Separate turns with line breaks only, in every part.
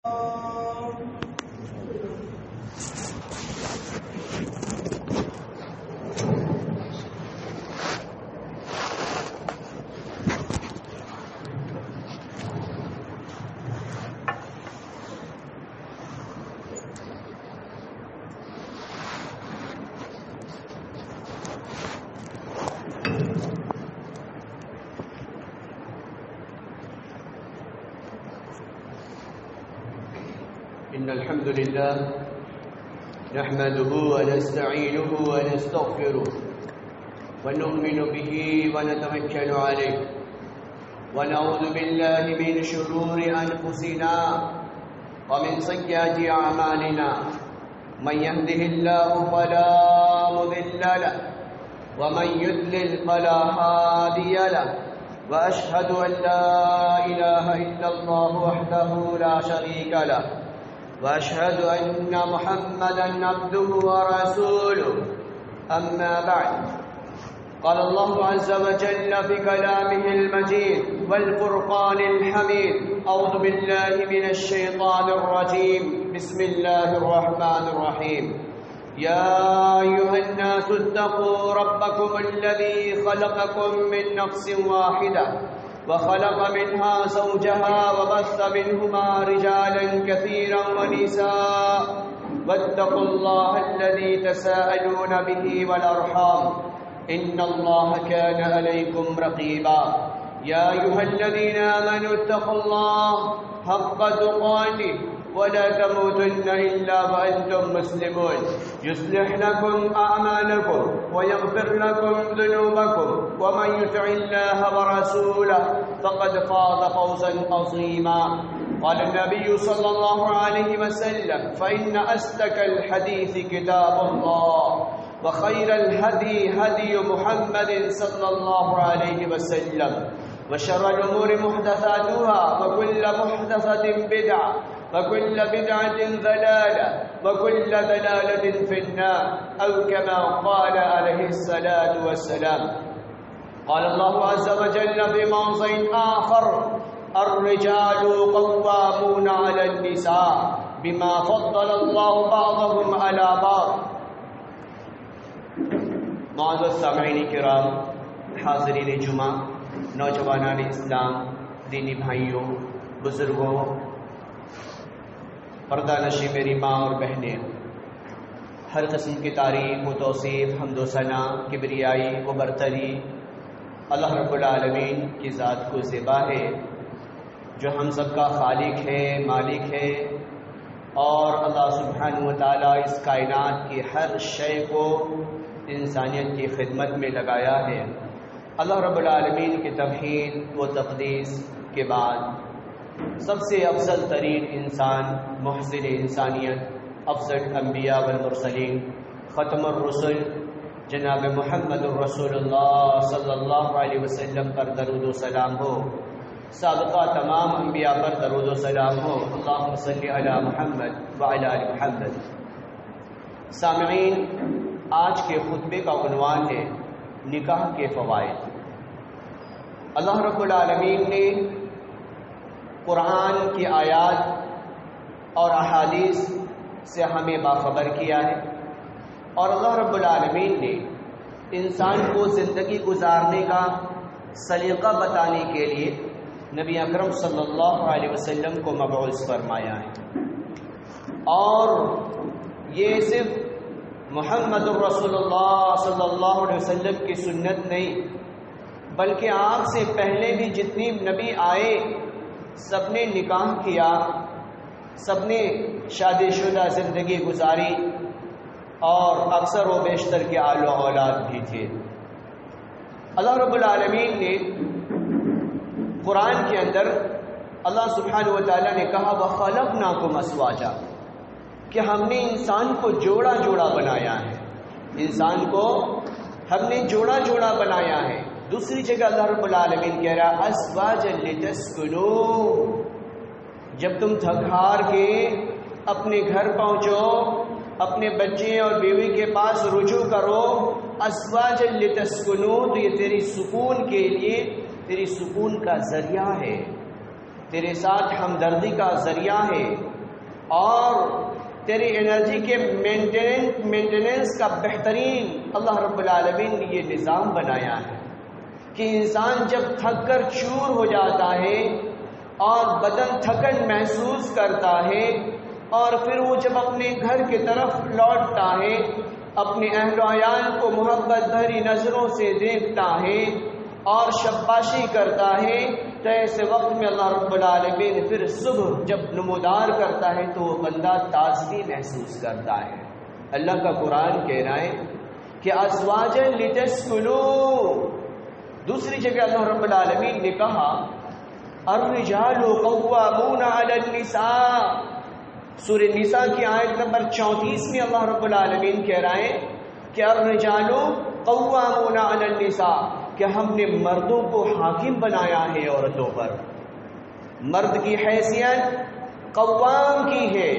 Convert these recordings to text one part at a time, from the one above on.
إن الحمد لله نحمده ونستعينه ونستغفره ونؤمن به ونتوكل عليه ونعوذ بالله من شرور أنفسنا ومن سيئات أعمالنا من يهده الله فلا مضل له ومن يضلل فلا هادي له وأشهد أن لا إله إلا الله وحده لا شريك له وأشهد أن محمدًا عبده ورسوله أما بعد قال الله عز وجل في كلامه المجيد والفرقان الحميد أعوذ بالله من الشيطان الرجيم بسم الله الرحمن الرحيم يا أيها الناس اتقوا ربكم الذي خلقكم من نفس واحدة وخلق منها زوجها وبث منهما رجالا كثيرا ونساء واتقوا الله الذي تساءلون به والأرحام إن الله كان عليكم رقيبا يا أيها الذين آمنوا اتقوا الله حق تقاته ولا تموتن إلا وأنتم مسلمون يصلح لكم أعمالكم ويغفر لكم ذنوبكم ومن يطع الله ورسوله فقد فاز فوزا عظيما قال النبي صلى الله عليه وسلم فإن أصدق الحديث كتاب الله وخير الهدي هدي محمد صلى الله عليه وسلم وشر الأمور محدثاتها وكل محدثة بدعة وكل بدعة ضلالة وكل ضلالة في النار أو كما قال عليه الصلاة والسلام قال الله عز وجل في موضع آخر الرجال قوامون على النساء بما فضل الله بعضهم على بعض. معزز سامعین کرام، حاضرین جمعہ، نوجوانان اسلام، دینی بھائیوں، بزرگوں، پردہ نشی میری ماں اور بہنیں، ہر قسم کی تعریف و توصیف، حمد و ثنا، کبریائی و برتری اللہ رب العالمین کی ذات کو زیبا ہے، جو ہم سب کا خالق ہے، مالک ہے، اور اللہ سبحانہ و تعالیٰ اس کائنات کی ہر شے کو انسانیت کی خدمت میں لگایا ہے۔ اللہ رب العالمین کی توحید و تقدیس کے بعد سب سے افضل ترین انسان، محسن انسانیت، افضل انبیاء والمرسلین، ختم الرسل جناب محمد الرسول اللہ صلی اللہ علیہ وسلم پر درود و سلام ہو، سابقہ تمام انبیاء پر درود و سلام ہو، اللہم صلی علی محمد وعلی آل محمد۔ سامعین، آج کے خطبے کا عنوان ہے نکاح کے فوائد۔ اللہ رب العالمین نے قرآن کی آیات اور احادیث سے ہمیں باخبر کیا ہے، اور اللہ رب العالمین نے انسان کو زندگی گزارنے کا سلیقہ بتانے کے لیے نبی اکرم صلی اللہ علیہ وسلم کو مبعوث فرمایا ہے۔ اور یہ صرف محمد الرسول اللہ صلی اللہ علیہ وسلم کی سنت نہیں، بلکہ آپ سے پہلے بھی جتنی نبی آئے سب نے نکاح کیا، سب نے شادی شدہ زندگی گزاری، اور اکثر و بیشتر کے آل و اولاد بھی تھے۔ اللہ رب العالمین نے قرآن کے اندر اللہ سبحانہ و تعالیٰ نے کہا وَخَلَقْنَاكُمْ أَزْوَاجًا، کہ ہم نے انسان کو جوڑا جوڑا بنایا ہے، انسان کو ہم نے جوڑا جوڑا بنایا ہے۔ دوسری جگہ اللہ رب العالمین کہہ رہا أَزْوَاجًا لِتَسْكُنُوا، جب تم تھک ہار کے اپنے گھر پہنچو، اپنے بچے اور بیوی کے پاس رجوع کرو، أَزْوَاجًا لِتَسْكُنُوا، تو یہ تیری سکون کے لیے، تیری سکون کا ذریعہ ہے، تیرے ساتھ ہمدردی کا ذریعہ ہے، اور تیری انرجی کے مینٹیننس کا بہترین اللہ رب العالمین نے یہ نظام بنایا ہے کہ انسان جب تھک کر چور ہو جاتا ہے اور بدن تھکن محسوس کرتا ہے اور پھر وہ جب اپنے گھر کی طرف لوٹتا ہے، اپنے اہل و عیال کو محبت بھری نظروں سے دیکھتا ہے اور شاباشی کرتا ہے، تو ایسے وقت میں اللہ رب العالمین پھر صبح جب نمودار کرتا ہے تو وہ بندہ تازگی محسوس کرتا ہے۔ اللہ کا قرآن کہہ رہا ہے کہ ازواجا لتسکنوا، دوسری جگہ اللہ رب العالمین نے کہا الرجال قوامون علی النساء، سورہ نساء کی آیت نمبر 34 میں اللہ رب العالمین کہہ رہا ہے کہ الرجال قوامون علی النساء، کہ ہم نے مردوں کو حاکم بنایا ہے عورتوں پر۔ مرد کی حیثیت قوام کی ہے،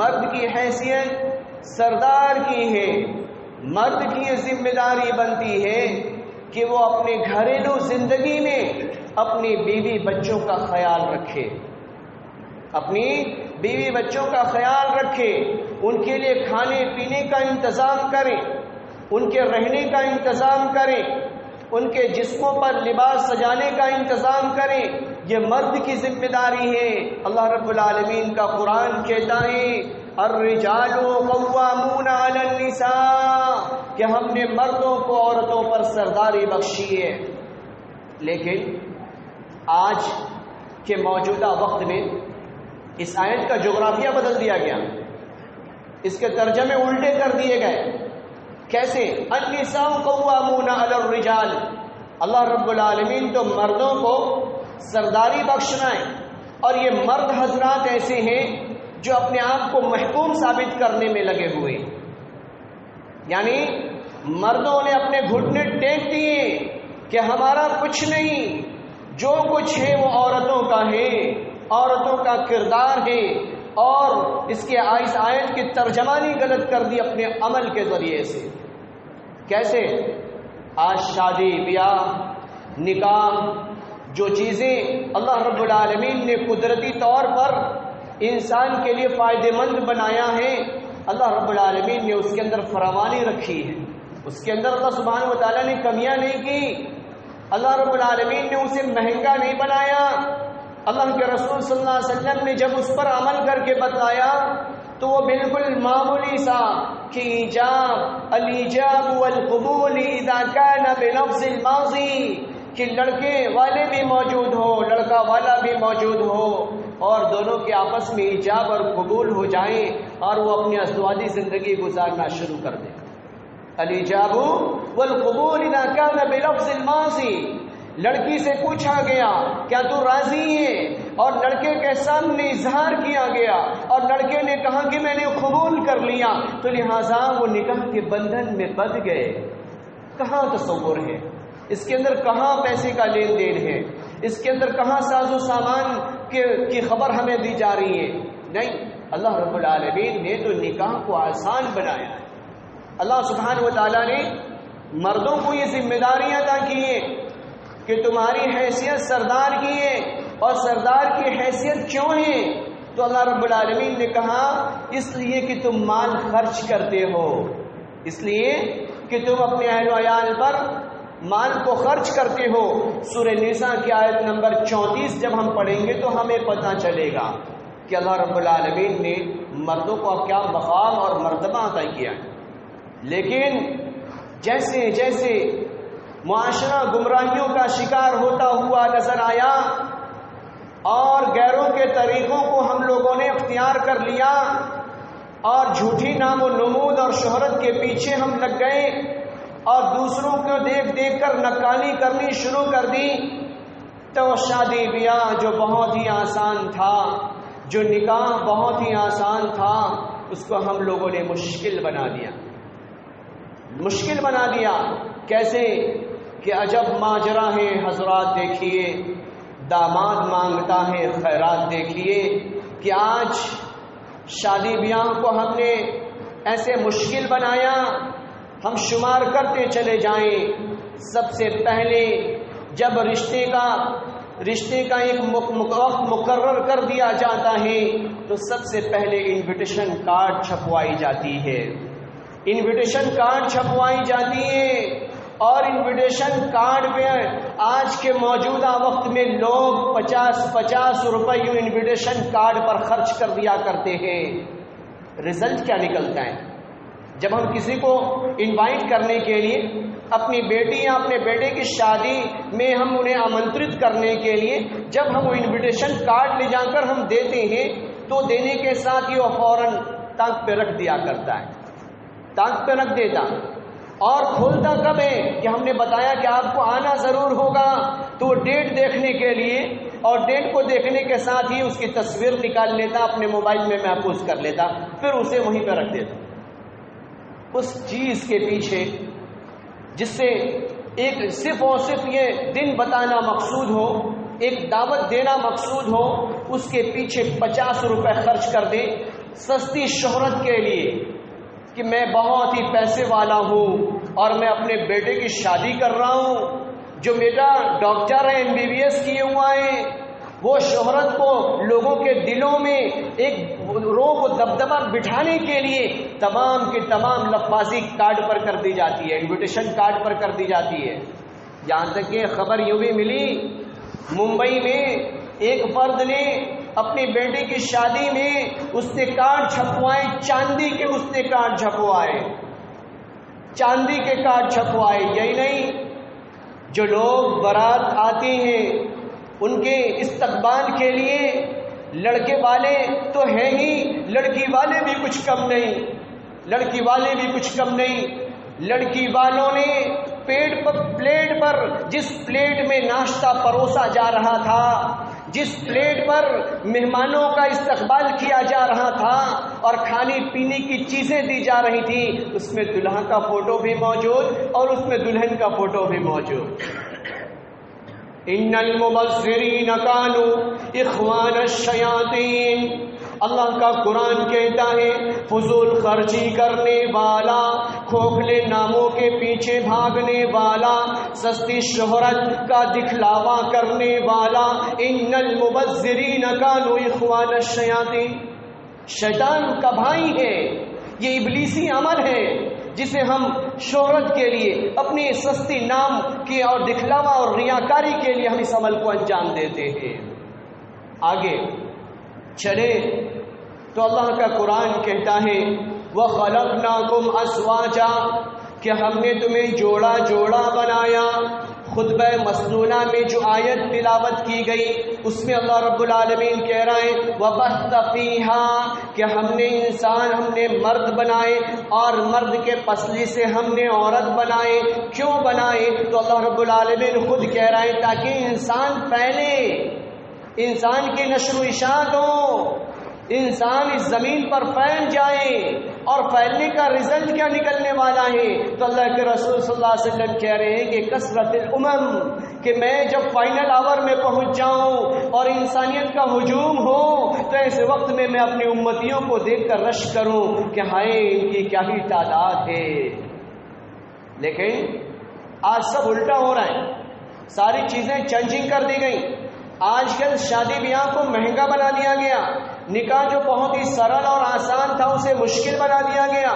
مرد کی حیثیت سردار کی ہے، مرد کی یہ ذمہ داری بنتی ہے کہ وہ اپنے گھریلو زندگی میں اپنی بیوی بچوں کا خیال رکھے، اپنی بیوی بچوں کا خیال رکھے، ان کے لیے کھانے پینے کا انتظام کریں، ان کے رہنے کا انتظام کریں، ان کے جسموں پر لباس سجانے کا انتظام کریں۔ یہ مرد کی ذمہ داری ہے۔ اللہ رب العالمین کا قرآن کہتا ہے الرجال قوامون علی النساء، کہ ہم نے مردوں کو عورتوں پر سرداری بخشی ہے۔ لیکن آج کے موجودہ وقت میں اس آیت کا جغرافیہ بدل دیا گیا، اس کے ترجمے الٹے کر دیے گئے۔ کیسے؟ النساء قوامون علی الرجال، اللہ رب العالمین تو مردوں کو سرداری بخش رہا ہے، اور یہ مرد حضرات ایسے ہیں جو اپنے آپ کو محکوم ثابت کرنے میں لگے ہوئے، یعنی مردوں نے اپنے گھٹنے ٹیک دیے کہ ہمارا کچھ نہیں، جو کچھ ہے وہ عورتوں کا ہے، عورتوں کا کردار ہے، اور اس کے آیت کی ترجمانی غلط کر دی اپنے عمل کے ذریعے سے۔ کیسے؟ آج شادی بیاہ نکاح جو چیزیں اللہ رب العالمین نے قدرتی طور پر انسان کے لیے فائدہ مند بنایا ہے، اللہ رب العالمین نے اس کے اندر فراوانی رکھی ہے، اس کے اندر اللہ سبحانہ و تعالیٰ نے کمیاں نہیں کی، اللہ رب العالمین نے اسے مہنگا نہیں بنایا۔ اللہ کے رسول صلی اللہ علیہ وسلم نے جب اس پر عمل کر کے بتایا تو وہ بالکل معمولی سا کہ الایجاب والقبول اذا كان بلفظ الماضی، کہ لڑکے والے بھی موجود ہو، لڑکا والا بھی موجود ہو، اور دونوں کے آپس میں ایجاب اور قبول ہو جائیں اور وہ اپنی ازدواجی زندگی گزارنا شروع کر دیں۔ الایجاب والقبول اذا كان بلفظ الماضی، لڑکی سے پوچھا گیا کیا تو راضی ہے، اور لڑکے کے سامنے اظہار کیا گیا اور لڑکے نے کہا کہ میں نے قبول کر لیا، تو لہٰذا وہ نکاح کے بندھن میں بندھ گئے۔ کہاں تصور ہے اس کے اندر؟ کہاں پیسے کا لین دین ہے اس کے اندر؟ کہاں ساز و سامان کی خبر ہمیں دی جا رہی ہے؟ نہیں، اللہ رب العالمین نے تو نکاح کو آسان بنایا ہے۔ اللہ سبحانہ و تعالیٰ نے مردوں کو یہ ذمہ داریاں ادا کی ہیں کہ تمہاری حیثیت سردار کی ہے، اور سردار کی حیثیت کیوں ہے؟ تو اللہ رب العالمین نے کہا اس لیے کہ تم مال خرچ کرتے ہو، اس لیے کہ تم اپنے اہل و عیال پر مال کو خرچ کرتے ہو۔ سورہ نساء کی آیت نمبر 34 جب ہم پڑھیں گے تو ہمیں پتہ چلے گا کہ اللہ رب العالمین نے مردوں کو کیا مقام اور مرتبہ عطا کیا۔ لیکن جیسے جیسے معاشرہ گمراہیوں کا شکار ہوتا ہوا نظر آیا اور غیروں کے طریقوں کو ہم لوگوں نے اختیار کر لیا اور جھوٹی نام و نمود اور شہرت کے پیچھے ہم لگ گئے اور دوسروں کو دیکھ دیکھ کر نکالی کرنی شروع کر دی، تو شادی بیاہ جو بہت ہی آسان تھا، جو نکاح بہت ہی آسان تھا، اس کو ہم لوگوں نے مشکل بنا دیا، مشکل بنا دیا۔ کیسے؟ کہ عجب ماجرا ہے حضرات، دیکھیے داماد مانگتا ہے خیرات، دیکھیے کہ آج شادی بیاہ کو ہم نے ایسے مشکل بنایا، ہم شمار کرتے چلے جائیں۔ سب سے پہلے جب رشتے کا ایک وقت مقرر کر دیا جاتا ہے تو سب سے پہلے انویٹیشن کارڈ چھپوائی جاتی ہے، انویٹیشن کارڈ چھپوائی جاتی ہے، اور انویٹیشن کارڈ پہ آج کے موجودہ وقت میں لوگ 50 روپے انویٹیشن کارڈ پر خرچ کر دیا کرتے ہیں۔ رزلٹ کیا نکلتا ہے؟ جب ہم کسی کو انوائٹ کرنے کے لیے اپنی بیٹی یا اپنے بیٹے کی شادی میں ہم انہیں آمنترت کرنے کے لیے جب ہم وہ انویٹیشن کارڈ لے جا کر ہم دیتے ہیں تو دینے کے ساتھ ہی وہ فوراً ٹانگ پہ رکھ دیا کرتا ہے، ٹانگ پہ رکھ دیتا، اور کھولتا کب ہے کہ ہم نے بتایا کہ آپ کو آنا ضرور ہوگا، تو وہ ڈیٹ دیکھنے کے لیے، اور ڈیٹ کو دیکھنے کے ساتھ ہی اس کی تصویر نکال لیتا، اپنے موبائل میں محفوظ کر لیتا، پھر اسے وہیں پہ رکھ دیتا۔ اس چیز کے پیچھے جس سے ایک صرف اور صرف یہ دن بتانا مقصود ہو، ایک دعوت دینا مقصود ہو، اس کے پیچھے 50 روپے خرچ کر دیں سستی شہرت کے لیے کہ میں بہت ہی پیسے والا ہوں اور میں اپنے بیٹے کی شادی کر رہا ہوں، جو بیٹا ڈاکٹر ہے، MBBS کیے ہوا ہے، وہ شہرت کو لوگوں کے دلوں میں ایک روب و دبدبہ بٹھانے کے لیے تمام کی تمام لفاظی کارڈ پر کر دی جاتی ہے، انویٹیشن کارڈ پر کر دی جاتی ہے۔ یہاں تک کہ خبر یوں بھی ملی، ممبئی میں ایک فرد نے اپنی بیٹی کی شادی میں اس نے کارڈ چھپوائے، چاندی کے اس نے کارڈ چھپوائے، چاندی کے کارڈ چھپوائے۔ یہی نہیں، جو لوگ بارات آتے ہیں ان کے استقبال کے لیے لڑکے والے تو ہیں ہی، لڑکی والے بھی کچھ کم نہیں، لڑکی والے بھی کچھ کم نہیں۔ لڑکی والوں نے پلیٹ پر جس پلیٹ میں ناشتہ پروسا جا رہا تھا، جس پلیٹ پر مہمانوں کا استقبال کیا جا رہا تھا اور کھانے پینے کی چیزیں دی جا رہی تھی، اس میں دلہا کا فوٹو بھی موجود اور اس میں دلہن کا فوٹو بھی موجود۔ ان المبذرین کانوا اخوان الشیاطین، اللہ کا قرآن کہتا ہے فضول خرچی کرنے والا، کھوکھلے ناموں کے پیچھے بھاگنے والا، سستی شہرت کا دکھلاوا کرنے والا، ان المبذرین کانوا اخوان الشیاطین، شیطان کا بھائی ہے، یہ ابلیسی عمل ہے جسے ہم شہرت کے لیے، اپنی سستی نام کی اور دکھلاوا اور ریاکاری کے لیے ہم اس عمل کو انجام دیتے ہیں۔ آگے چلے تو اللہ کا قرآن کہتا ہے وَخَلَقْنَاكُمْ أَزْوَاجًا، کہ ہم نے تمہیں جوڑا جوڑا بنایا۔ خطبہ مسنونہ میں جو آیت تلاوت کی گئی اس میں اللہ رب العالمین کہہ رہے ہیں وَبَثَّ فِيهَا، کہ ہم نے مرد بنائے اور مرد کے پسلی سے ہم نے عورت بنائے۔ کیوں بنائے؟ تو اللہ رب العالمین خود کہہ رہے ہیں تاکہ انسان پھیلے، انسان کی نشر و اشاعت ہو، انسان اس زمین پر پھیل جائے۔ اور پھیلنے کا رزلٹ کیا نکلنے والا ہے؟ تو اللہ کے رسول صلی اللہ علیہ وسلم کہہ رہے ہیں کہ کثرت الامم، کہ میں جب فائنل آور میں پہنچ جاؤں اور انسانیت کا ہجوم ہو تو ایسے وقت میں اپنی امتیوں کو دیکھ کر رش کروں کہ ہائے ان کی کیا ہی تعداد ہے۔ لیکن آج سب الٹا ہو رہا ہے، ساری چیزیں چینجنگ کر دی گئی۔ آج کل شادی بیاہ کو مہنگا بنا دیا گیا، نکاح جو بہت ہی سرل اور آسان تھا اسے مشکل بنا دیا گیا۔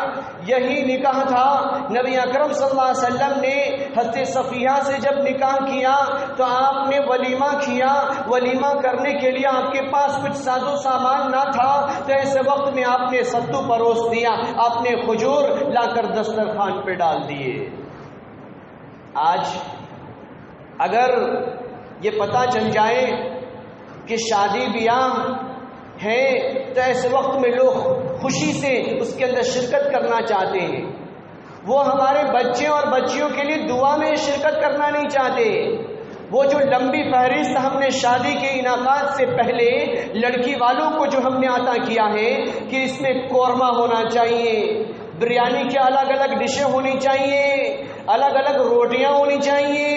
یہی نکاح تھا نبی اکرم صلی اللہ علیہ وسلم نے حضرت صفیہ سے جب نکاح کیا تو آپ نے ولیمہ کیا، ولیمہ کرنے کے لیے آپ کے پاس کچھ ساز و سامان نہ تھا تو ایسے وقت میں آپ نے ستو پروس دیا، آپ نے کھجور لا کر دسترخوان پہ ڈال دیے۔ آج اگر یہ پتہ چل جائے کہ شادی بیاہ ہے تو ایسے وقت میں لوگ خوشی سے اس کے اندر شرکت کرنا چاہتے ہیں، وہ ہمارے بچے اور بچیوں کے لیے دعا میں شرکت کرنا نہیں چاہتے۔ وہ جو لمبی فہرست ہم نے شادی کے انعقاد سے پہلے لڑکی والوں کو جو ہم نے عطا کیا ہے کہ اس میں قورمہ ہونا چاہیے، بریانی کی الگ الگ ڈشیں ہونی چاہیے، الگ الگ روٹیاں ہونی چاہیے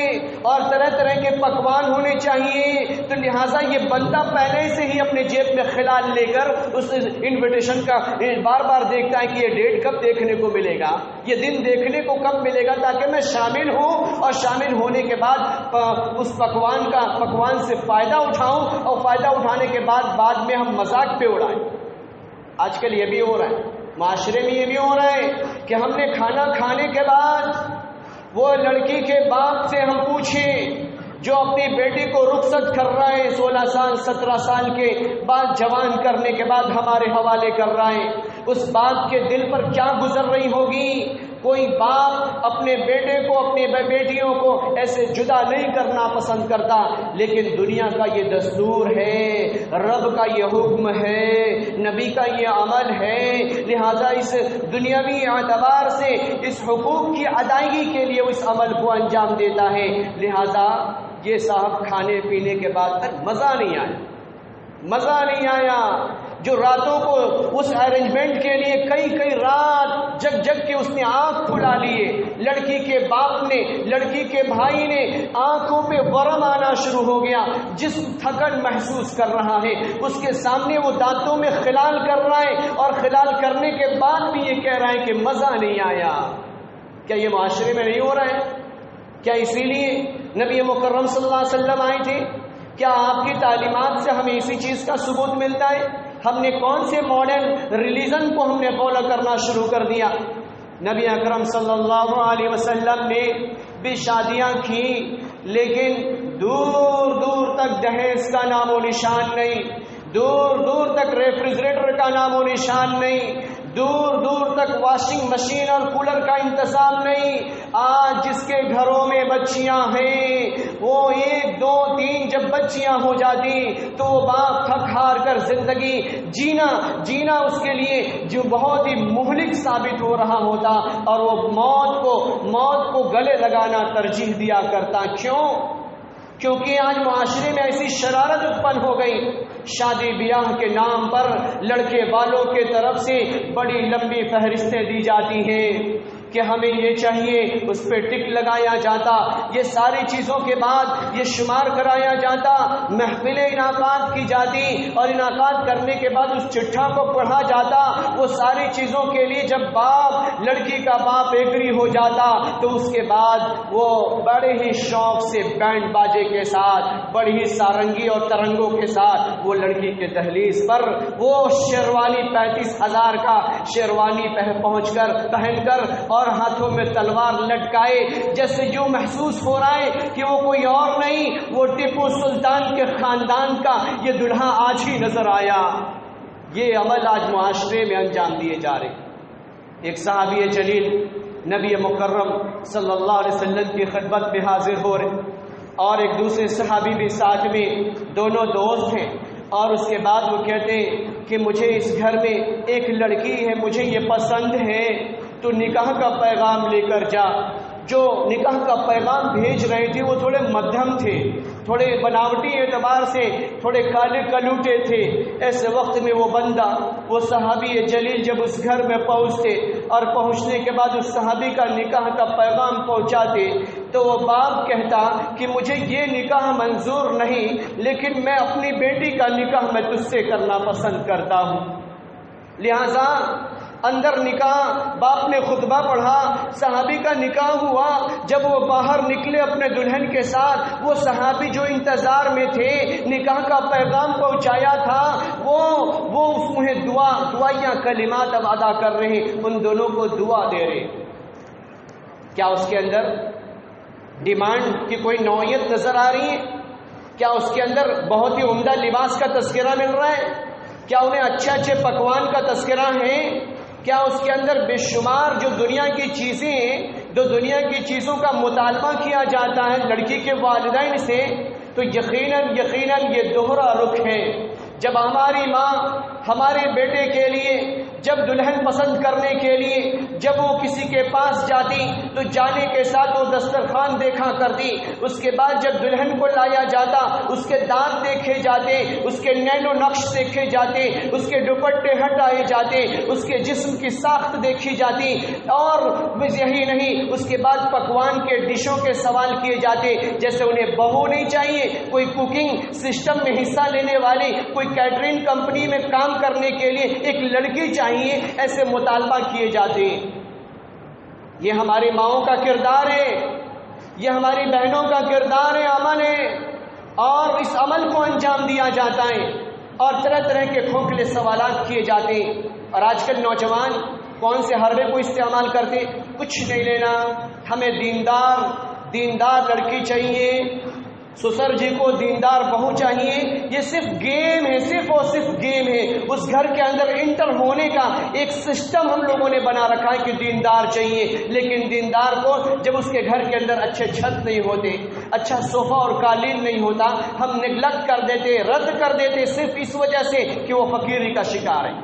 اور طرح طرح کے پکوان ہونے چاہیے. تو لہٰذا یہ بندہ پہلے سے ہی اپنے جیب میں خلال لے کر اس انویٹیشن کا بار بار دیکھتا ہے کہ یہ ڈیٹ کب دیکھنے کو ملے گا, یہ دن دیکھنے کو کب ملے گا, تاکہ میں شامل ہوں اور شامل ہونے کے بعد اس پکوان سے فائدہ اٹھاؤں اور فائدہ اٹھانے کے بعد میں ہم مذاق پہ اڑائیں. آج کل یہ بھی ہو رہا ہے, معاشرے میں یہ بھی ہو رہا ہے کہ ہم نے کھانا کھانے کے بعد وہ لڑکی کے باپ سے ہم پوچھیں جو اپنی بیٹی کو رخصت کر رہا ہے 16 سال 17 سال کے بعد, جوان کرنے کے بعد ہمارے حوالے کر رہا ہے, اس باپ کے دل پر کیا گزر رہی ہوگی. کوئی باپ اپنے بیٹے کو اپنی بیٹیوں کو ایسے جدا نہیں کرنا پسند کرتا, لیکن دنیا کا یہ دستور ہے, رب کا یہ حکم ہے, نبی کا یہ عمل ہے. لہذا اس دنیاوی اعتبار سے اس حقوق کی ادائیگی کے لیے اس عمل کو انجام دیتا ہے. لہذا یہ صاحب کھانے پینے کے بعد مزہ نہیں آیا جو راتوں کو اس ارینجمنٹ کے لیے کئی رات جگ کے اس نے آنکھ کھلا لیے. لڑکی کے باپ نے, لڑکی کے بھائی نے آنکھوں پہ ورم آنا شروع ہو گیا, جسم تھکن محسوس کر رہا ہے, اس کے سامنے وہ دانتوں میں خلال کر رہا ہے اور خلال کرنے کے بعد بھی یہ کہہ رہا ہے کہ مزہ نہیں آیا. کیا یہ معاشرے میں نہیں ہو رہا ہے؟ کیا اسی لیے نبی مکرم صلی اللہ علیہ وسلم آئے تھے؟ کیا آپ کی تعلیمات سے ہمیں اسی چیز کا ثبوت ملتا ہے؟ ہم نے کون سے ماڈرن ریلیجن کو ہم نے فالو کرنا شروع کر دیا؟ نبی اکرم صلی اللہ علیہ وسلم نے بھی شادیاں کی, لیکن دور دور تک جہیز کا نام و نشان نہیں, دور دور تک ریفریجریٹر کا نام و نشان نہیں, دور دور تک واشنگ مشین اور کولر کا انتظام نہیں. آج جس کے گھروں میں بچیاں ہیں وہ 1 2 3 جب بچیاں ہو جاتی تو وہ باپ تھک ہار کر زندگی جینا اس کے لیے جو بہت ہی مہلک ثابت ہو رہا ہوتا, اور وہ موت کو گلے لگانا ترجیح دیا کرتا. کیونکہ آج معاشرے میں ایسی شرارت اتپن ہو گئی, شادی بیاہ کے نام پر لڑکے والوں کے طرف سے بڑی لمبی فہرستیں دی جاتی ہیں کہ ہمیں یہ چاہیے, اس پہ ٹک لگایا جاتا, یہ ساری چیزوں کے بعد یہ شمار کرایا جاتا, محفلیں انعقاد کی جاتی اور انعقاد کرنے کے بعد اس چٹھا کو پڑھا جاتا. وہ ساری چیزوں کے لیے جب لڑکی کا باپ ایگری ہو جاتا تو اس کے بعد وہ بڑے ہی شوق سے بینڈ باجے کے ساتھ, بڑی ہی سارنگی اور ترنگوں کے ساتھ وہ لڑکی کے دہلیز پر وہ شیروانی 35,000 کا شیروانی پہن کر اور ہاتھوں میں تلوار لٹکائے, جیسے یوں محسوس ہو رہا ہے کہ وہ کوئی اور نہیں, وہ ٹیپو سلطان کے خاندان کا یہ دلہا آج ہی نظر آیا. یہ عمل آج معاشرے میں انجام دیے جا رہے. ایک صحابی جلیل نبی مکرم صلی اللہ علیہ وسلم کی خدمت میں حاضر ہو رہے, اور ایک دوسرے صحابی بھی ساتھ میں, دونوں دوست ہیں, اور اس کے بعد وہ کہتے ہیں کہ مجھے اس گھر میں ایک لڑکی ہے, مجھے یہ پسند ہے, تو نکاح کا پیغام لے کر جا. جو نکاح کا پیغام بھیج رہے تھے وہ تھوڑے مدھم تھے, تھوڑے بناوٹی اعتبار سے تھوڑے کالے کلوٹے تھے. ایسے وقت میں وہ بندہ, وہ صحابی جلیل جب اس گھر میں پہنچتے اور پہنچنے کے بعد اس صحابی کا نکاح کا پیغام پہنچاتے تو وہ باپ کہتا کہ مجھے یہ نکاح منظور نہیں, لیکن میں اپنی بیٹی کا نکاح میں تجھ سے کرنا پسند کرتا ہوں. لہذا اندر نکاح, باپ نے خطبہ پڑھا, صحابی کا نکاح ہوا. جب وہ باہر نکلے اپنے دلہن کے ساتھ, وہ صحابی جو انتظار میں تھے, نکاح کا پیغام پہنچایا تھا, وہ اس میں دعائیاں کلمات اب ادا کر رہے ہیں, ان دونوں کو دعا دے رہے. کیا اس کے اندر ڈیمانڈ کی کوئی نوعیت نظر آ رہی ہے؟ کیا اس کے اندر بہت ہی عمدہ لباس کا تذکرہ مل رہا ہے؟ کیا انہیں اچھے پکوان کا تذکرہ ہے؟ کیا اس کے اندر بے شمار جو دنیا کی چیزیں ہیں, جو دنیا کی چیزوں کا مطالبہ کیا جاتا ہے لڑکی کے والدین سے, تو یقیناً یہ دوہرا رخ ہے. جب ہماری ماں ہمارے بیٹے کے لیے جب دلہن پسند کرنے کے لیے جب وہ کسی کے پاس جاتی تو جانے کے ساتھ وہ دسترخوان دیکھا کرتی، اس کے بعد جب دلہن کو لایا جاتا اس کے دانت دیکھے جاتے، اس کے نین و نقش دیکھے جاتے، اس کے دوپٹے ہٹائے جاتے، اس کے جسم کی ساخت دیکھی جاتی، اور یہی نہیں اس کے بعد پکوان کے ڈشوں کے سوال کیے جاتے، جیسے انہیں بہو نہیں چاہیے، کوئی کوکنگ سسٹم میں حصہ لینے والی، کوئی کیٹرنگ کمپنی میں کام کرنے کے لیے ایک لڑکی چاہیے، ایسے مطالبہ کیے جاتے۔ یہ ہماری ماؤں کا کردار ہے، یہ ہماری بہنوں کا کردار ہے، عمل ہے، اور اس عمل کو انجام دیا جاتا ہے، اور طرح طرح کے کھوکھلے سوالات کیے جاتے ہیں۔ اور آج کل نوجوان کون سے حربے کو استعمال کرتے؟ کچھ نہیں لینا، ہمیں دیندار لڑکی چاہیے، سسر جی کو دیندار بہو چاہیے۔ یہ صرف گیم ہے، صرف اور صرف گیم ہے۔ اس گھر کے اندر انٹر ہونے کا ایک سسٹم ہم لوگوں نے بنا رکھا ہے کہ دیندار چاہیے، لیکن دیندار کو جب اس کے گھر کے اندر اچھے چھت نہیں ہوتے، اچھا صوفہ اور قالین نہیں ہوتا، ہم نیگلیکٹ کر دیتے، رد کر دیتے، صرف اس وجہ سے کہ وہ فقیری کا شکار ہے،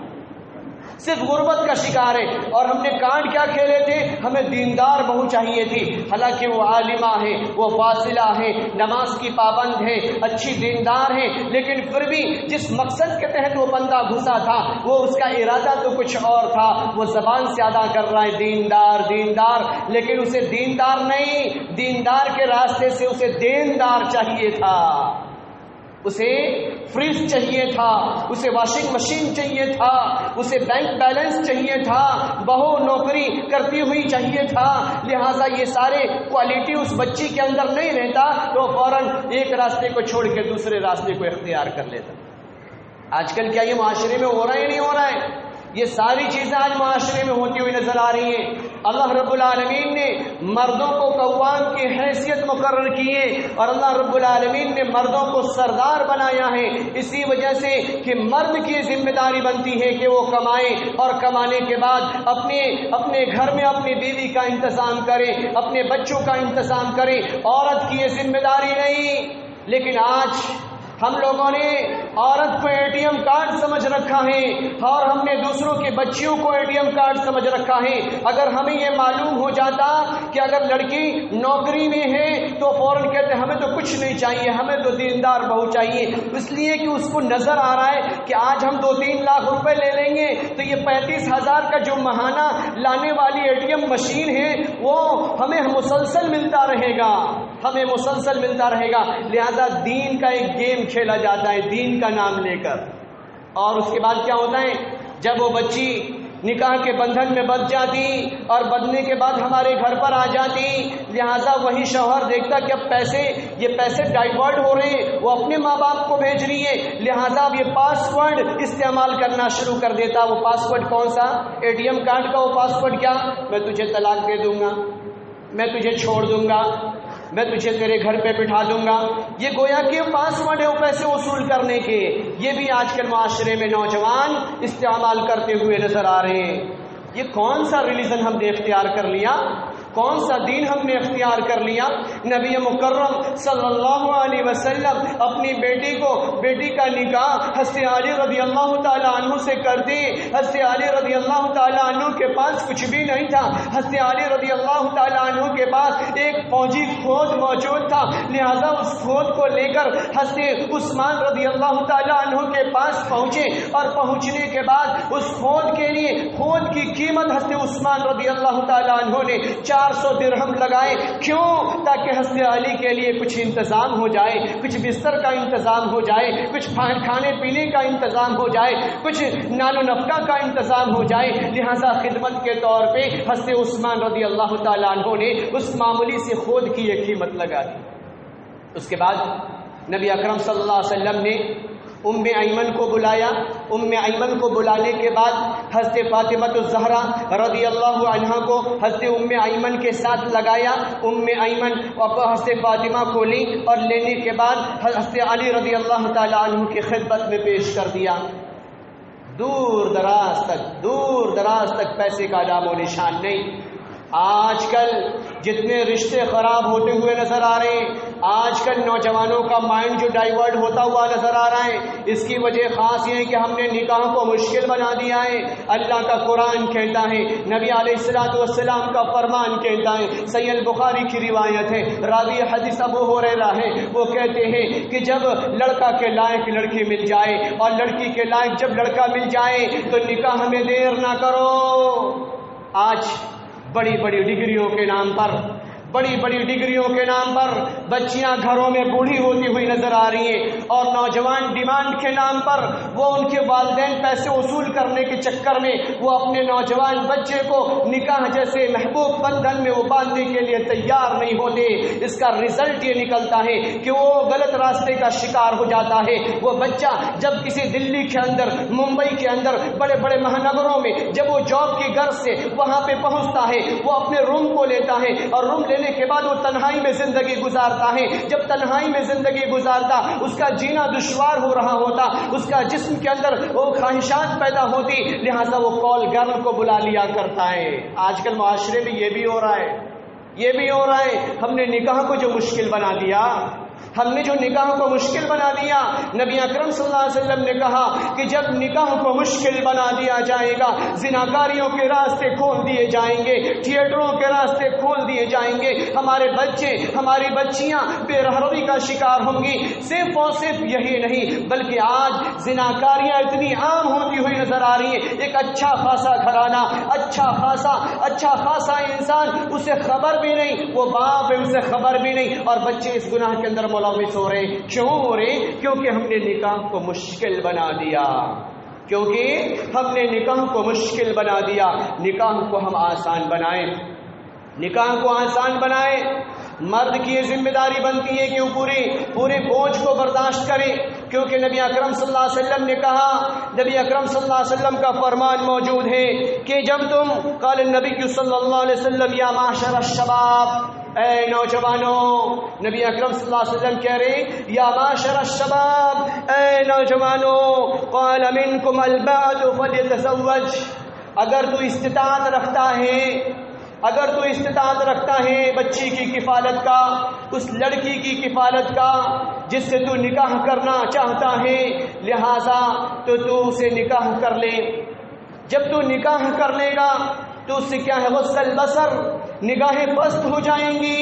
صرف غربت کا شکار ہے۔ اور ہم نے کانڈ کیا کھیلے تھے؟ ہمیں دیندار بہو چاہیے تھی، حالانکہ وہ عالمہ ہے، وہ فاضلہ ہے، نماز کی پابند ہے، اچھی دیندار ہے، لیکن پھر بھی جس مقصد کے تحت وہ بندہ گھسا تھا وہ اس کا ارادہ تو کچھ اور تھا، وہ زبان سے ادا کر رہا ہے دیندار، لیکن اسے دیندار نہیں، دیندار کے راستے سے اسے دیندار چاہیے تھا، اسے فریج چاہیے تھا، اسے واشنگ مشین چاہیے تھا، اسے بینک بیلنس چاہیے تھا، بہو نوکری کرتی ہوئی چاہیے تھا۔ لہٰذا یہ سارے کوالٹی اس بچی کے اندر نہیں رہتا تو فوراً ایک راستے کو چھوڑ کے دوسرے راستے کو اختیار کر لیتا۔ آج کل کیا یہ معاشرے میں ہو رہا ہے یا نہیں ہو رہا ہے؟ یہ ساری چیزیں آج معاشرے میں ہوتی ہوئی نظر آ رہی ہیں۔ اللہ رب العالمین نے مردوں کو قوام کی حیثیت مقرر کی ہے، اور اللہ رب العالمین نے مردوں کو سردار بنایا ہے، اسی وجہ سے کہ مرد کی ذمہ داری بنتی ہے کہ وہ کمائے، اور کمانے کے بعد اپنے گھر میں اپنی بیوی کا انتظام کرے، اپنے بچوں کا انتظام کرے۔ عورت کی یہ ذمہ داری نہیں، لیکن آج ہم لوگوں نے عورت کو اے ٹی ایم کارڈ سمجھ رکھا ہے، اور ہم نے دوسروں کے بچیوں کو اے ٹی ایم کارڈ سمجھ رکھا ہے۔ اگر ہمیں یہ معلوم ہو جاتا کہ اگر لڑکی نوکری میں ہے تو فوراً کہتے ہمیں تو کچھ نہیں چاہیے، ہمیں تو دیندار بہو چاہیے، اس لیے کہ اس کو نظر آ رہا ہے کہ آج ہم 2-3 لاکھ روپے لے لیں گے تو یہ 35,000 کا جو ماہانہ لانے والی اے ٹی ایم مشین ہے وہ ہمیں مسلسل ملتا رہے گا، ہمیں مسلسل ملتا رہے گا۔ لہذا دین کا ایک گیم کھیلا جاتا ہے دین کا نام لے کر، اور اس کے بعد کیا ہوتا ہے؟ جب وہ بچی نکاح کے بندھن میں بندھ جاتی اور بندھنے کے بعد ہمارے گھر پر آ جاتی، لہٰذا وہی شوہر دیکھتا کہ اب یہ پیسے ڈائیورٹ ہو رہے ہیں، وہ اپنے ماں باپ کو بھیج رہی ہے، لہٰذا اب یہ پاس ورڈ استعمال کرنا شروع کر دیتا۔ وہ پاس ورڈ کون سا؟ اے ٹی ایم کارڈ کا وہ پاس ورڈ کیا؟ میں تجھے طلاق دے دوں گا، میں تجھے چھوڑ دوں گا، میں تجھے تیرے گھر پہ بٹھا دوں گا۔ یہ گویا کہ پاسورڈ ہے وہ پیسے وصول کرنے کے۔ یہ بھی آج کل معاشرے میں نوجوان استعمال کرتے ہوئے نظر آ رہے ہیں۔ یہ کون سا ریلیجن ہم نے اختیار کر لیا؟ کون سا دین ہم نے اختیار کر لیا؟ نبی مکرم صلی اللہ علیہ وسلم اپنی بیٹی کا نکاح حضرت علی رضی اللہ تعالیٰ عنہ سے کرتے۔ حضرت علی رضی اللہ تعالیٰ عنہ کے پاس کچھ بھی نہیں تھا، حضرت علی رضی اللہ تعالیٰ عنہ کے پاس ایک فوجی کھود موجود تھا، لہذا اس کھود کو لے کر حضرت عثمان رضی اللہ تعالیٰ عنہ کے پاس پہنچے، اور پہنچنے کے بعد اس کھود کے لیے کھود کی قیمت حضرت عثمان رضی اللہ تعالیٰ عنہ نے 400 درہم لگائے۔ کیوں؟ تاکہ حضرت علی کے لیے کچھ انتظام ہو جائے، کچھ بستر کا انتظام ہو جائے، کچھ کھانے پینے کا انتظام ہو جائے، کچھ نان و نفقہ کا انتظام ہو جائے۔ لہذا خدمت کے طور پہ حضرت عثمان رضی اللہ تعالیٰ عنہ نے اس معمولی سے خود کی یہ قیمت لگا دی۔ اس کے بعد نبی اکرم صلی اللہ علیہ وسلم نے ام ایمن کو بلایا۔ ام ایمن کو بلانے کے بعد حضرت فاطمہ الزہرا رضی اللہ عنہا کو حضرت ام ایمن کے ساتھ لگایا۔ ام ایمن حضرت فاطمہ کو لی، اور لینے کے بعد حضرت علی رضی اللہ تعالیٰ عنہ کی خدمت میں پیش کر دیا۔ دور دراز تک پیسے کا نام و نشان نہیں۔ آج کل جتنے رشتے خراب ہوتے ہوئے نظر آ رہے ہیں، آج کل نوجوانوں کا مائنڈ جو ڈائیورٹ ہوتا ہوا نظر آ رہا ہے، اس کی وجہ خاص یہ ہے کہ ہم نے نکاح کو مشکل بنا دیا ہے۔ اللہ کا قرآن کہتا ہے، نبی علیہ الصلوۃ والسلام کا فرمان کہتا ہے، صحیح البخاری کی روایت ہے، راوی حدیث ابو ہریرہ ہے، وہ کہتے ہیں کہ جب لڑکا کے لائق لڑکی مل جائے اور لڑکی کے لائق جب لڑکا مل جائے تو نکاح میں دیر نہ کرو۔ آج بڑی بڑی ڈگریوں کے نام پر، بڑی بڑی ڈگریوں کے نام پر بچیاں گھروں میں بوڑھی ہوتی ہوئی نظر آ رہی ہیں، اور نوجوان ڈیمانڈ کے نام پر وہ ان کے والدین پیسے وصول کرنے کے چکر میں وہ اپنے نوجوان بچے کو نکاح جیسے محبوب بندھن میں وہ باندھنے کے لیے تیار نہیں ہوتے۔ اس کا رزلٹ یہ نکلتا ہے کہ وہ غلط راستے کا شکار ہو جاتا ہے۔ وہ بچہ جب کسی دلی کے اندر، ممبئی کے اندر، بڑے بڑے مہانگروں میں جب وہ جاب کی غرض سے وہاں پہ پہنچتا ہے، وہ اپنے روم کو لیتا ہے اور روم لینے کے بعد وہ تنہائی میں زندگی گزارتا ہے۔ جب تنہائی میں زندگی گزارتا، اس کا جینا دشوار ہو رہا ہوتا، اس کا جسم کے اندر وہ خواہشات پیدا ہوتی، لہذا وہ کال گرل کو بلا لیا کرتا ہے۔ آج کل معاشرے میں یہ بھی ہو رہا ہے، یہ بھی ہو رہا ہے۔ ہم نے نکاح کو جو مشکل بنا دیا، ہم نے جو نکاح کو مشکل بنا دیا، نبی اکرم صلی اللہ علیہ وسلم نے کہا کہ جب نکاح کو مشکل بنا دیا جائے گا، زناکاریوں کے راستے کھول دیے جائیں گے، تھیٹروں کے راستے کھول دیے جائیں گے، ہمارے بچے، ہماری بچیاں بے رحمی کا شکار ہوں گی۔ صرف اور صرف یہی نہیں بلکہ آج زناکاریاں اتنی عام ہوتی ہوئی نظر آ رہی ہیں۔ ایک اچھا خاصا گھرانہ، اچھا خاصا انسان، اسے خبر بھی نہیں، وہ باپ ہے اسے خبر بھی نہیں، اور بچے اس گناہ کے اندر ملوث ہو رہے۔ کیوں ہو رہے؟ کیونکہ ہم نے نکاح کو مشکل بنا دیا، کیونکہ ہم نے نکاح کو مشکل بنا دیا۔ نکاح کو ہم آسان بنائیں، نکاح کو آسان بنائیں۔ مرد کی یہ ذمہ داری بنتی ہے کہ وہ پورے بوجھ کو برداشت کرے، کیونکہ نبی اکرم صلی اللہ علیہ وسلم نے کہا، نبی اکرم صلی اللہ علیہ وسلم کا فرمان موجود ہے کہ جب تم قال النبی صلی اللہ علیہ وسلم یا معاشر الشباب، اے نوجوانوں، نبی اکرم صلی اللہ علیہ وسلم کہہ رہے یا معاشر الشباب، اے نوجوانوں، قال منکم البعد فلیتزوج، اگر تو استطاعت رکھتا ہے بچی کی کفالت کا، اس لڑکی کی کفالت کا جس سے تو نکاح کرنا چاہتا ہے، لہذا تو اسے نکاح کر لے۔ جب تو نکاح کر لے گا تو اس سے کیا ہے، غض البصر، نگاہیں پست ہو جائیں گی۔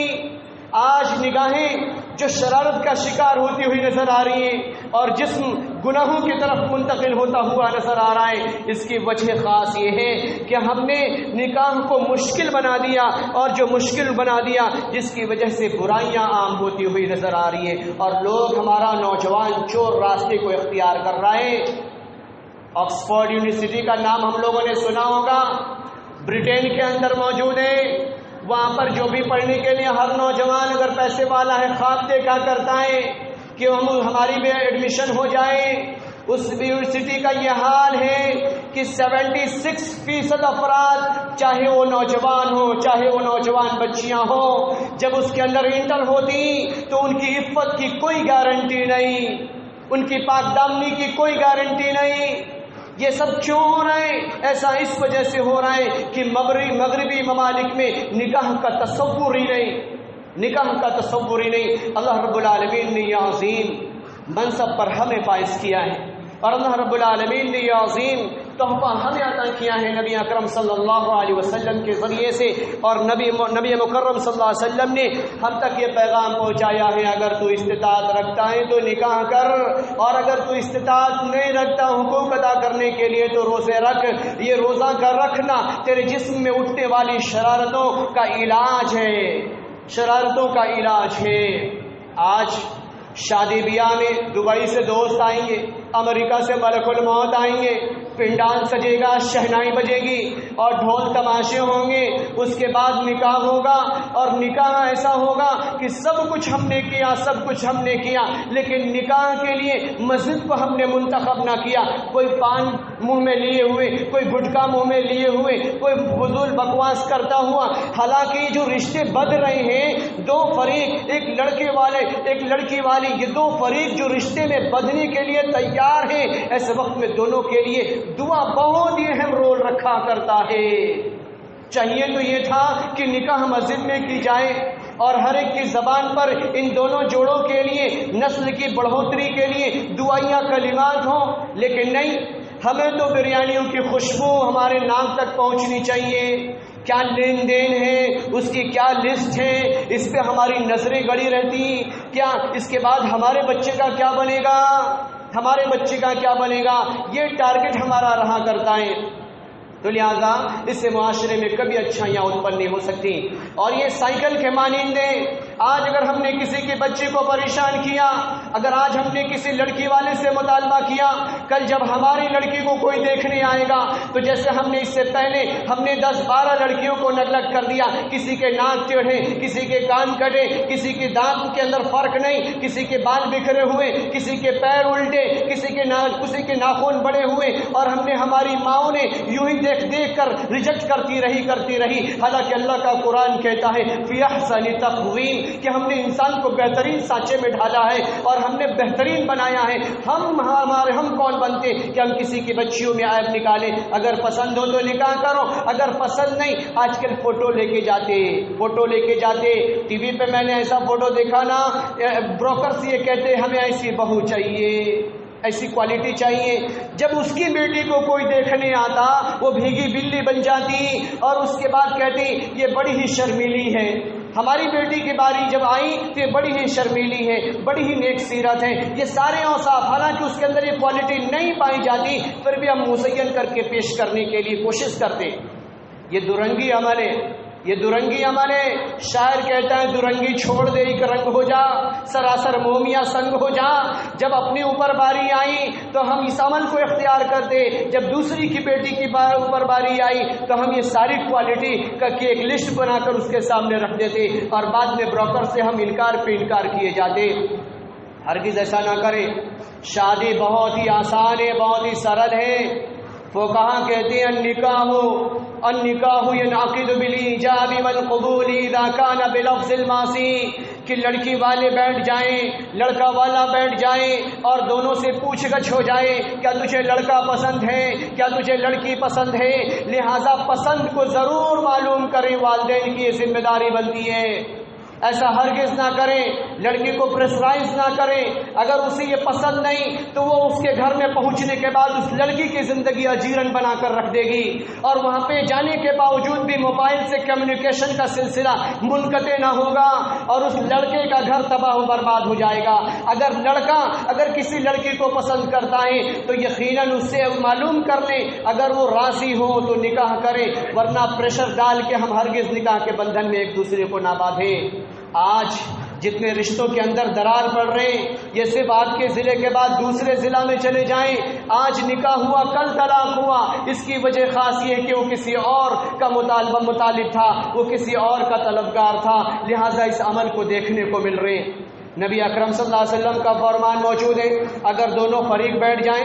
آج نگاہیں جو شرارت کا شکار ہوتی ہوئی نظر آ رہی ہیں اور جسم گناہوں کی طرف منتقل ہوتا ہوا نظر آ رہا ہے، اس کی وجہ خاص یہ ہے کہ ہم نے نکاح کو مشکل بنا دیا، اور جو مشکل بنا دیا جس کی وجہ سے برائیاں عام ہوتی ہوئی نظر آ رہی ہیں، اور لوگ، ہمارا نوجوان چور راستے کو اختیار کر رہا ہے۔ آکسفورڈ یونیورسٹی کا نام ہم لوگوں نے سنا ہوگا، برٹین کے اندر موجود ہے۔ وہاں پر جو بھی پڑھنے کے لیے ہر نوجوان اگر پیسے والا ہے، خواب دیکھا کرتا ہے کہ ہماری بھی ایڈمیشن ہو جائے۔ اس یونیورسٹی کا یہ حال ہے کہ 76% افراد، چاہے وہ نوجوان ہو چاہے وہ نوجوان بچیاں ہوں، جب اس کے اندر انٹر ہوتی تو ان کی عفت کی کوئی گارنٹی نہیں، ان کی پاک دامنی کی کوئی گارنٹی نہیں۔ یہ سب کیوں ہو رہا ہے؟ ایسا اس وجہ سے ہو رہا ہے کہ مغربی ممالک میں نکاح کا تصور ہی نہیں۔ اللہ رب العالمین نے یہ عظیم منصب پر ہمیں فائز کیا ہے، اور اللہ رب العالمین نے یہ عظیم تحفہ ہمیں عطا کیا ہے نبی اکرم صلی اللہ علیہ وسلم کے ذریعے سے، اور نبی مکرم صلی اللہ علیہ وسلم نے ہم تک یہ پیغام پہنچایا ہے، اگر تو استطاعت رکھتا ہے تو نکاح کر، اور اگر تو استطاعت نہیں رکھتا حقوق ادا کرنے کے لیے تو روزے رکھ۔ یہ روزہ کا رکھنا تیرے جسم میں اٹھنے والی شرارتوں کا علاج ہے۔ آج شادی بیاہ میں دبئی سے دوست آئیں گے، امریکہ سے ملک الموت آئیں گے، پنڈال سجے گا، شہنائی بجے گی اور ڈھول تماشے ہوں گے، اس کے بعد نکاح ہوگا، اور نکاح ایسا ہوگا کہ سب کچھ ہم نے کیا، لیکن نکاح کے لیے مسجد کو ہم نے منتخب نہ کیا۔ کوئی پان منہ میں لیے ہوئے، کوئی گٹکا منہ میں لیے ہوئے، کوئی فضول بکواس کرتا ہوا، حالانکہ جو رشتے بدھ رہے ہیں، دو فریق، ایک لڑکے والے ایک لڑکی والی، یہ دو فریق جو رشتے میں بدھنے کے لیے تیار ہیں، ایسے وقت میں دونوں کے لیے دعا بہت ہی اہم رول رکھا کرتا ہے۔ چاہیے تو یہ تھا کہ نکاح مسجد میں کی جائے اور ہر ایک کی زبان پر ان دونوں جوڑوں کے لیے نسل کی بڑھوتری کے لیے دعائیاں کلمات ہوں، لیکن نہیں، ہمیں تو بریانیوں کی خوشبو ہمارے ناک تک پہنچنی چاہیے۔ کیا لین دین ہے، اس کی کیا لسٹ ہے، اس پہ ہماری نظریں گڑی رہتی، کیا اس کے بعد ہمارے بچے کا کیا بنے گا، ہمارے بچے کا کیا بنے گا، یہ ٹارگٹ ہمارا رہا کرتا ہے۔ تو لہذا اس سے معاشرے میں کبھی اچھائیاں اتپن نہیں ہو سکتی۔ اور یہ سائیکل کے مانند ہے، آج اگر ہم نے کسی کے بچے کو پریشان کیا، اگر آج ہم نے کسی لڑکی والے سے مطالبہ کیا، کل جب ہماری لڑکی کو کوئی دیکھنے آئے گا تو جیسے ہم نے اس سے پہلے ہم نے 10-12 لڑکیوں کو نگلیکٹ کر دیا، کسی کے ناک ٹیڑھے، کسی کے کان کٹے، کسی کے دانت کے اندر فرق نہیں، کسی کے بال بکھرے ہوئے، کسی کے پیر الٹے، کسی کے ناخن بڑے ہوئے، اور ہم نے ہماری ماؤں نے یوں ہی دیکھ کر ریجیکٹ کرتی رہی، حالانکہ اللہ کا قرآن کہتا ہے فی احسن تقویم کہ ہم نے انسان کو بہترین سانچے میں ڈھالا ہے اور ہم نے بہترین بنایا ہے۔ ہم کون بنتے کہ ہم کسی کی بچیوں میں عیب نکالیں؟ اگر پسند ہو تو نکاح کرو، اگر پسند نہیں، آج کل فوٹو لے کے جاتے ٹی وی پہ میں نے ایسا فوٹو دیکھا نا، بروکرز یہ کہتے ہمیں ایسی بہو چاہیے، ایسی کوالٹی چاہیے، جب اس کی بیٹی کو کوئی دیکھنے آتا وہ بھیگی بلی بن جاتی اور اس کے بعد کہتی یہ بڑی ہی شرمیلی ہے۔ ہماری بیٹی کی باری جب آئی تو یہ بڑی ہی شرمیلی ہے، بڑی ہی نیک سیرت ہے، یہ سارے اوصاف، حالانکہ اس کے اندر یہ کوالٹی نہیں پائی جاتی، پھر بھی ہم مزین کر کے پیش کرنے کے لیے کوشش کرتے۔ یہ درنگی عمل ہے، یہ درنگی عمل ہے۔ شاعر کہتا ہے درنگی چھوڑ دے ایک رنگ ہو جا، سراسر مومیا سنگ ہو جا۔ جب اپنے اوپر باری آئی تو ہم اس عمل کو اختیار کرتے، جب دوسری کی بیٹی کی اوپر باری آئی تو ہم یہ ساری کوالٹی کی ایک لسٹ بنا کر اس کے سامنے رکھ دیتے اور بعد میں بروکر سے ہم انکار پہ انکار کیے جاتے۔ ہرگز ایسا نہ کرے۔ شادی بہت ہی آسان ہے، بہت ہی سرل ہے۔ فقہا کہتے ہیں النکاح ينعقد بالایجاب والقبول اذا كان بلفظ الماضی، کہ لڑکی والے بیٹھ جائیں، لڑکا والا بیٹھ جائے اور دونوں سے پوچھ گچھ ہو جائے، کیا تجھے لڑکا پسند ہے، کیا تجھے لڑکی پسند ہے، لہذا پسند کو ضرور معلوم کریں، والدین کی یہ ذمہ داری بنتی ہے۔ ایسا ہرگز نہ کریں، لڑکی کو پریشرائز نہ کریں، اگر اسے یہ پسند نہیں تو وہ اس کے گھر میں پہنچنے کے بعد اس لڑکی کی زندگی اجیرن بنا کر رکھ دے گی، اور وہاں پہ جانے کے باوجود بھی موبائل سے کمیونیکیشن کا سلسلہ منقطع نہ ہوگا اور اس لڑکے کا گھر تباہ و برباد ہو جائے گا۔ اگر لڑکا کسی لڑکی کو پسند کرتا ہے تو یقیناً اس سے معلوم کر لیں، اگر وہ راضی ہو تو نکاح کرے، ورنہ پریشر ڈال کے ہم ہرگز نکاح کے بندھن میں ایک دوسرے کو نہ باندھیں۔ آج جتنے رشتوں کے اندر درار پڑ رہے ہیں، یہ صرف آپ کے ضلع کے بعد دوسرے ضلع میں چلے جائیں، آج نکاح ہوا کل طلاق ہوا، اس کی وجہ خاص یہ ہے کہ وہ کسی اور کا مطالب تھا، وہ کسی اور کا طلبگار تھا، لہٰذا اس عمل کو دیکھنے کو مل رہے ہیں۔ نبی اکرم صلی اللہ علیہ وسلم کا فرمان موجود ہے، اگر دونوں فریق بیٹھ جائیں،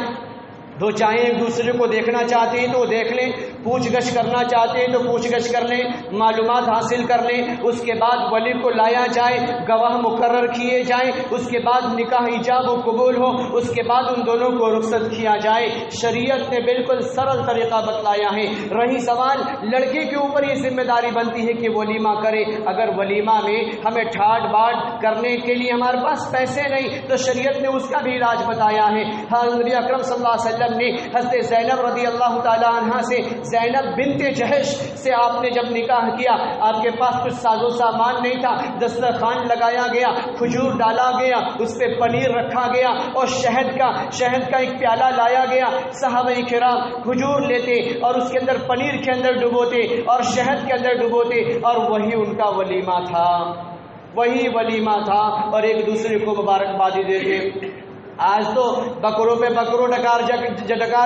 دو چاہیں ایک دوسرے کو دیکھنا چاہتے ہیں تو دیکھ لیں، پوچھ گچھ کرنا چاہتے ہیں تو پوچھ گچھ کر لیں، معلومات حاصل کر لیں، اس کے بعد ولی کو لایا جائے، گواہ مقرر کیے جائیں، اس کے بعد نکاح ایجاب و قبول ہو، اس کے بعد ان دونوں کو رخصت کیا جائے۔ شریعت نے بالکل سرل طریقہ بتلایا ہے۔ رہی سوال لڑکے کے اوپر یہ ذمہ داری بنتی ہے کہ ولیمہ کرے، اگر ولیمہ میں ہمیں ٹھاٹ باٹ کرنے کے لیے ہمارے پاس پیسے نہیں تو شریعت نے اس کا بھی علاج بتایا ہے۔ نبی اکرم صلی اللہ علیہ وسلم نے حضرت زینب رضی اللہ تعالی عنہا سے، زینب بنت جہش سے آپ نے جب نکاح کیا، آپ کے پاس کچھ ساز و سامان نہیں تھا، دسترخوان لگایا گیا، کھجور ڈالا گیا، اس پہ پنیر رکھا گیا اور شہد کا ایک پیالہ لایا گیا۔ صحابہ کرام کھجور لیتے اور اس کے اندر پنیر کے اندر ڈبوتے اور شہد کے اندر ڈبوتے، اور وہی ان کا ولیمہ تھا، اور ایک دوسرے کو مبارکبادی دیتے۔ آج تو بکروں پہ بکروں ڈکار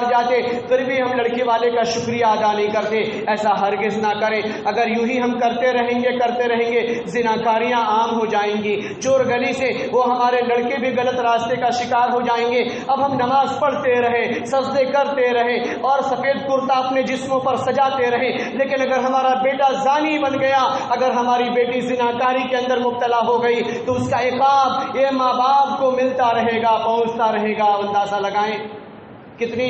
جاتے، پھر بھی ہم لڑکی والے کا شکریہ ادا نہیں کرتے۔ ایسا ہرگز نہ کریں، اگر یوں ہی ہم کرتے رہیں گے زناکاریاں عام ہو جائیں گی، چور گلی سے وہ ہمارے لڑکے بھی غلط راستے کا شکار ہو جائیں گے۔ اب ہم نماز پڑھتے رہے، سجدے کرتے رہے اور سفید کرتا اپنے جسموں پر سجاتے رہے، لیکن اگر ہمارا بیٹا زانی بن گیا، اگر ہماری بیٹی زناکاری کے اندر مبتلا ہو گئی تو اس کا عقاب یہ ماں باپ کو ملتا رہے گا، پہنچتا رہے گا۔ اندازہ لگائیں کتنی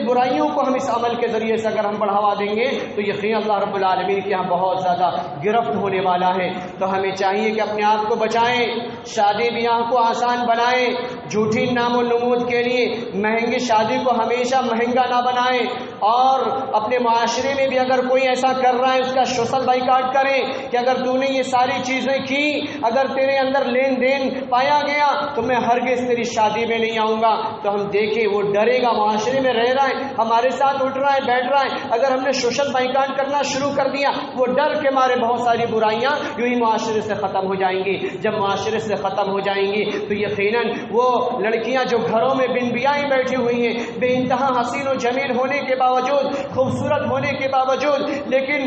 برائیوں کو ہم اس عمل کے ذریعے سے اگر ہم بڑھاوا دیں گے تو یقین اللہ رب العالمین کے یہاں بہت زیادہ گرفت ہونے والا ہے۔ تو ہمیں چاہیے کہ اپنے آپ کو بچائیں، شادی بیاہ کو آسان بنائیں، جھوٹی نام و نمود کے لیے مہنگی شادی کو ہمیشہ مہنگا نہ بنائیں، اور اپنے معاشرے میں بھی اگر کوئی ایسا کر رہا ہے اس کا سوشل بائیکاٹ کریں کہ اگر تو نے یہ ساری چیزیں کی، اگر تیرے اندر لین دین پایا گیا تو میں ہرگز تیری شادی میں نہیں آؤں گا۔ تو ہم دیکھیں وہ ڈرے گا، معاشرے میں رہ رہا ہے، ہمارے ساتھ اٹھ رہا ہے، بیٹھ رہا ہے، اگر ہم نے سوشل بائیکاٹ کرنا شروع کر دیا وہ ڈر کے مارے بہت ساری برائیاں یوں ہی معاشرے سے ختم ہو جائیں گی۔ جب معاشرے سے ختم ہو جائیں گی تو یقیناً وہ لڑکیاں جو گھروں میں بن بیائی بیٹھی ہوئی ہیں، بے انتہا حسین و جمیل ہونے کے باوجود، خوبصورت ہونے کے باوجود، لیکن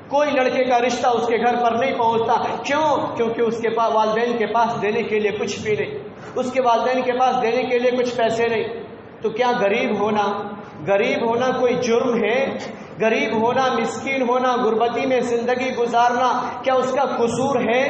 کوئی لڑکے کا رشتہ اس کے گھر پر نہیں پہنچتا، کیوں؟ کیونکہ اس کے پاس والدین کے پاس دینے کے لیے کچھ بھی نہیں، اس کے والدین کے پاس دینے کے لیے کچھ پیسے نہیں۔ تو کیا غریب ہونا کوئی جرم ہے؟ غریب ہونا، مسکین ہونا، غربتی میں زندگی گزارنا کیا اس کا قصور ہے؟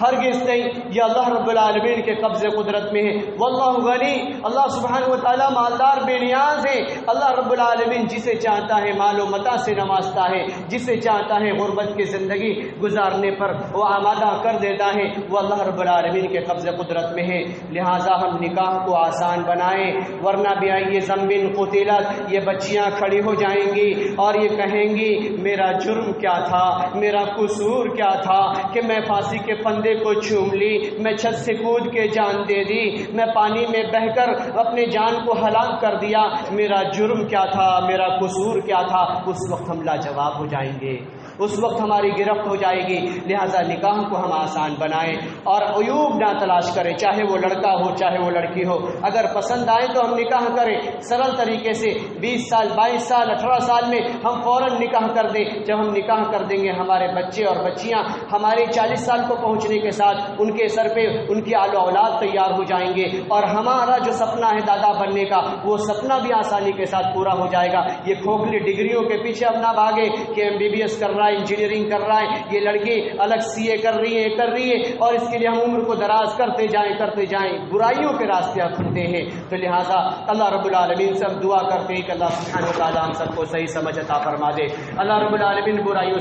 ہرگز نہیں، یہ اللہ رب العالمین کے قبض قدرت میں ہے۔ واللہ غنی، اللہ سبحانہ و تعالیٰ مالدار بے نیاز ہے۔ اللہ رب العالمین جسے چاہتا ہے مال و متاع سے نوازتا ہے، جسے چاہتا ہے غربت کی زندگی گزارنے پر وہ آمادہ کر دیتا ہے، وہ اللہ رب العالمین کے قبض قدرت میں ہے۔ لہٰذا ہم نکاح کو آسان بنائیں، ورنہ بھی آئیے ذنب قتلت، یہ بچیاں کھڑی ہو جائیں گی اور یہ کہیں گی میرا جرم کیا تھا، میرا قصور کیا تھا کہ میں پھانسی کے پندے کو چوم لی، میں چھت سے کود کے جان دے دی، میں پانی میں بہہ کر اپنے جان کو ہلاک کر دیا، میرا جرم کیا تھا، میرا قصور کیا تھا۔ اس وقت ہم لاجواب ہو جائیں گے، اس وقت ہماری گرفت ہو جائے گی۔ لہذا نکاح کو ہم آسان بنائیں اور عیوب نہ تلاش کریں، چاہے وہ لڑکا ہو چاہے وہ لڑکی ہو، اگر پسند آئے تو ہم نکاح کریں سرل طریقے سے، 20 سال 22 سال 18 سال میں ہم فوراً نکاح کر دیں۔ جب ہم نکاح کر دیں گے ہمارے بچے اور بچیاں ہمارے 40 سال کو پہنچنے کے ساتھ ان کے سر پہ ان کی آل و اولاد تیار ہو جائیں گے، اور ہمارا جو سپنا ہے دادا بننے کا وہ سپنا بھی آسانی کے ساتھ پورا ہو جائے گا۔ یہ کھوکھلی ڈگریوں کے پیچھے اب نہ بھاگے کہ MBBS کر رہا ہے، انجینئرنگ کر رہا ہے، یہ لڑکی الگ CA کر رہی ہے اور اس کے لیے ہم عمر کو دراز کرتے جائیں، برائیوں کے راستے کھلتے ہیں۔ تو لہٰذا اللہ رب العالمین سے ہم دعا کرتے ہیں کہ اللہ سبحانہ و تعالیٰ ہم سب کو صحیح سمجھ عطا فرما دے۔ اللہ رب العالمین برائیوں